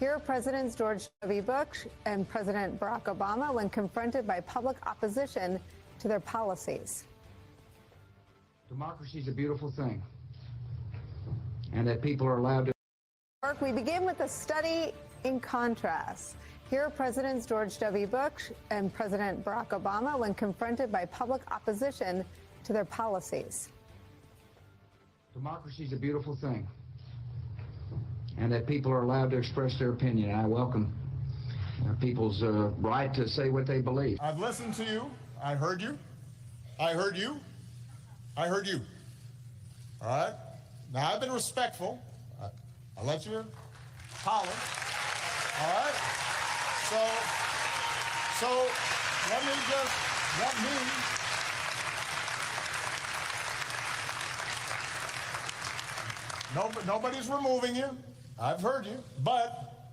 Here are Presidents George W. Bush and President Barack Obama when confronted by public opposition to their policies. Democracy is a beautiful thing, and that people are allowed to. We begin with a study in contrast. Here are Presidents George W. Bush and President Barack Obama when confronted by public opposition to their policies. Democracy is a beautiful thing, and that people are allowed to express their opinion. I welcome people's right to say what they believe. I've listened to you. I heard you. I heard you. I heard you. All right? Now, I've been respectful. I'll let you holler. All right? So nobody's removing you. I've heard you, but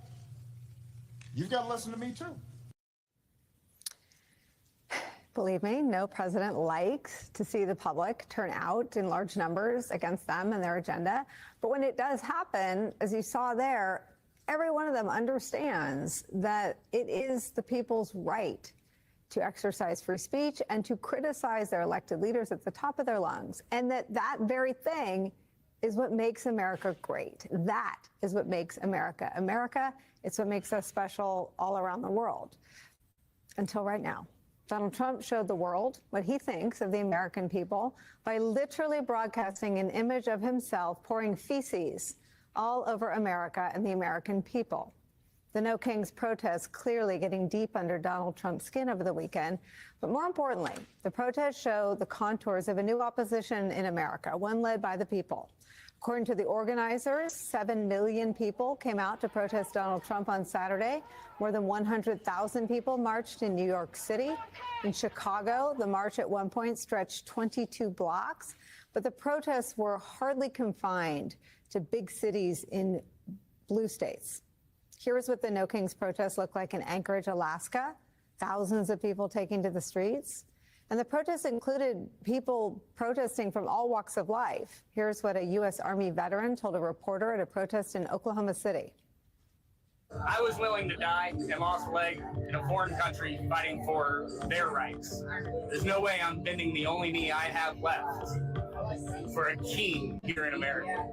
you've got to listen to me too. Believe me, no president likes to see the public turn out in large numbers against them and their agenda. But when it does happen, as you saw there, every one of them understands that it is the people's right to exercise free speech and to criticize their elected leaders at the top of their lungs. And that very thing is what makes America great. That is what makes America America. It's what makes us special all around the world. Until right now. Donald Trump showed the world what he thinks of the American people by literally broadcasting an image of himself pouring feces all over America and the American people. The No Kings protests clearly getting deep under Donald Trump's skin over the weekend. But more importantly, the protests show the contours of a new opposition in America, one led by the people. According to the organizers, 7 million people came out to protest Donald Trump on Saturday. More than 100,000 people marched in New York City. In Chicago, the march at one point stretched 22 blocks. But the protests were hardly confined to big cities in blue states. Here's what the No Kings protests look like in Anchorage, Alaska. Thousands of people taking to the streets. And the protests included people protesting from all walks of life. Here's what a U.S. Army veteran told a reporter at a protest in Oklahoma City. I was willing to die and lost a leg in a foreign country fighting for their rights. There's no way I'm bending the only knee I have left for a king here in America.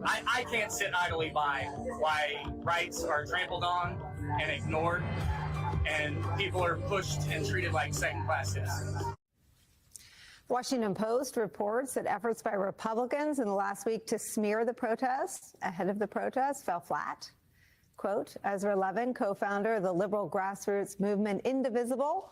I can't sit idly by why rights are trampled on and ignored, and people are pushed and treated like second-class citizens. Washington Post reports that efforts by Republicans in the last week to smear the protests ahead of the protests fell flat. Quote, Ezra Levin, co-founder of the liberal grassroots movement Indivisible,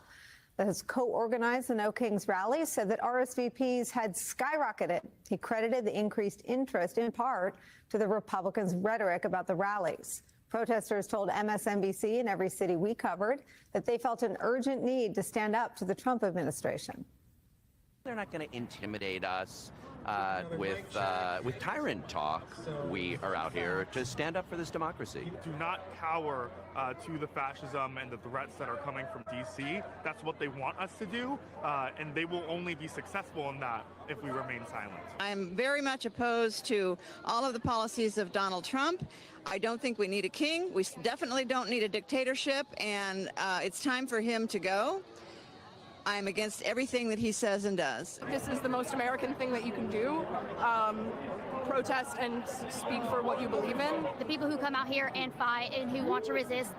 that has co-organized the No Kings rally, said that RSVPs had skyrocketed. He credited the increased interest in part to the Republicans' rhetoric about the rallies. Protesters told MSNBC in every city we covered that they felt an urgent need to stand up to the Trump administration. They're not going to intimidate us with tyrant talk. We are out here to stand up for this democracy. Do not cower to the fascism and the threats that are coming from D.C. That's what they want us to do, and they will only be successful in that if we remain silent. I'm very much opposed to all of the policies of Donald Trump. I don't think we need a king. We definitely don't need a dictatorship, and it's time for him to go. I'm against everything that he says and does. This is the most American thing that you can do. Protest and speak for what you believe in. The people who come out here and fight and who want to resist,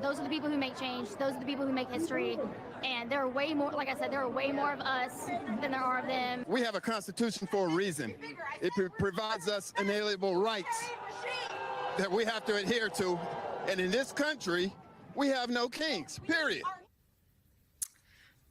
those are the people who make change. Those are the people who make history. And there are way more, like I said, there are way more of us than there are of them. We have a constitution for a reason. It provides us inalienable rights that we have to adhere to. And in this country, we have no kings, period.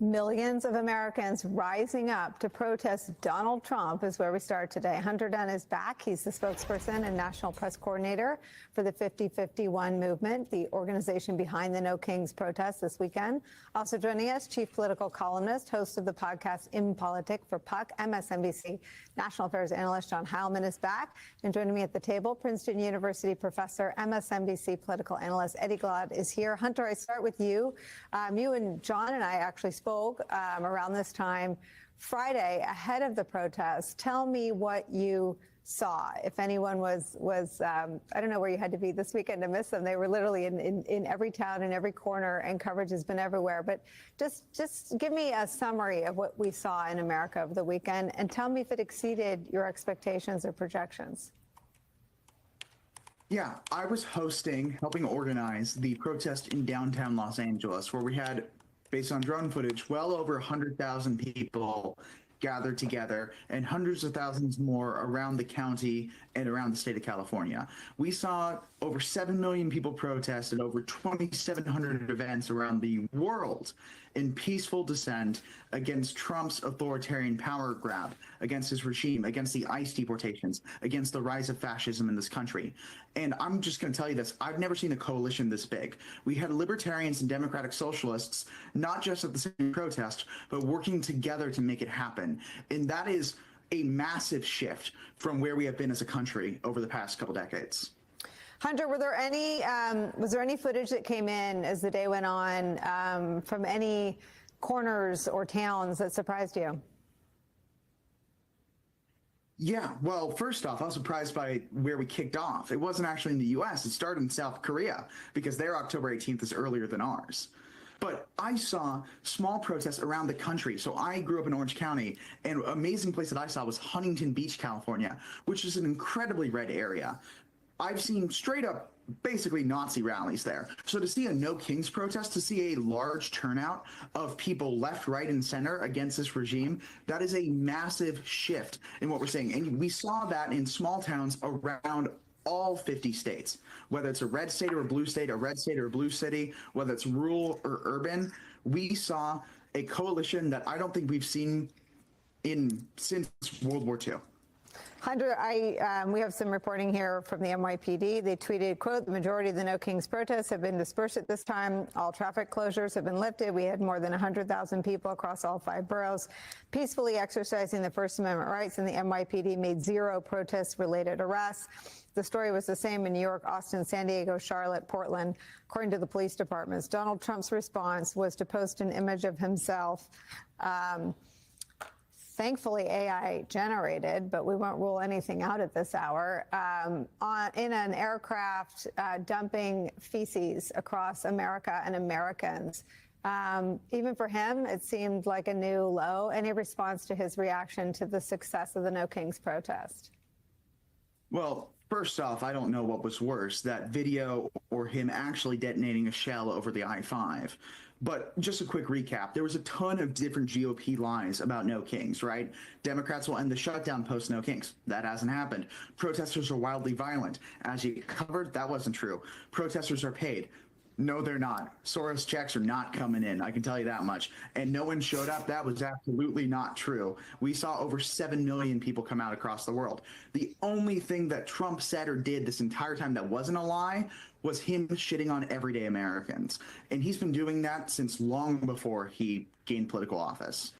Millions of Americans rising up to protest Donald Trump is where we start today. Hunter Dunn is back. He's the spokesperson and national press coordinator for the 5051 movement, the organization behind the No Kings protest this weekend. Also joining us, chief political columnist, host of the podcast In Politic for Puck, MSNBC national affairs analyst John Heilman is back. And joining me at the table, Princeton University professor, MSNBC political analyst Eddie Glaude is here. Hunter, I start with you. You and John and I actually spoke around this time Friday ahead of the protest. Tell me what you saw. If anyone was I don't know where you had to be this weekend to miss them. They were literally in every town, in every corner, and coverage has been everywhere. But just give me a summary of what we saw in America over the weekend, and tell me if it exceeded your expectations or projections. Yeah, I was helping organize the protest in downtown Los Angeles, where we had, based on drone footage, well over 100,000 people gathered together and hundreds of thousands more around the county and around the state of California. We saw over 7 million people protest at over 2,700 events around the world in peaceful dissent against Trump's authoritarian power grab, against his regime, against the ICE deportations, against the rise of fascism in this country. And I'm just going to tell you this, I've never seen a coalition this big. We had libertarians and democratic socialists, not just at the same protest, but working together to make it happen. And that is a massive shift from where we have been as a country over the past couple decades. Hunter, was there any footage that came in as the day went on from any corners or towns that surprised you? Yeah, well, first off, I was surprised by where we kicked off. It wasn't actually in the U.S. It started in South Korea because their October 18th is earlier than ours. But I saw small protests around the country. So I grew up in Orange County, and an amazing place that I saw was Huntington Beach, California, which is an incredibly red area. I've seen straight up basically Nazi rallies there. So to see a No Kings protest, to see a large turnout of people left, right, and center against this regime, that is a massive shift in what we're saying. And we saw that in small towns around all 50 states, whether it's a red state or a blue state, a red state or a blue city, whether it's rural or urban. We saw a coalition that I don't think we've seen since World War II. Hunter, we have some reporting here from the NYPD. They tweeted, quote, "The majority of the No Kings protests have been dispersed at this time. All traffic closures have been lifted. We had more than 100,000 people across all 5 boroughs peacefully exercising the First Amendment rights, and the NYPD made 0 protest-related arrests." The story was the same in New York, Austin, San Diego, Charlotte, Portland, according to the police departments. Donald Trump's response was to post an image of himself, thankfully AI generated, but we won't rule anything out at this hour, in an aircraft dumping feces across America and Americans. Even for him, it seemed like a new low. Any response to his reaction to the success of the No Kings protest? Well, first off, I don't know what was worse, that video or him actually detonating a shell over the I-5. But just a quick recap, there was a ton of different GOP lies about No Kings, right? Democrats will end the shutdown post No Kings. That hasn't happened. Protesters are wildly violent. As you covered, that wasn't true. Protesters are paid. No, they're not. Soros checks are not coming in. I can tell you that much. And no one showed up. That was absolutely not true. We saw over 7 million people come out across the world. The only thing that Trump said or did this entire time that wasn't a lie was him shitting on everyday Americans. And he's been doing that since long before he gained political office.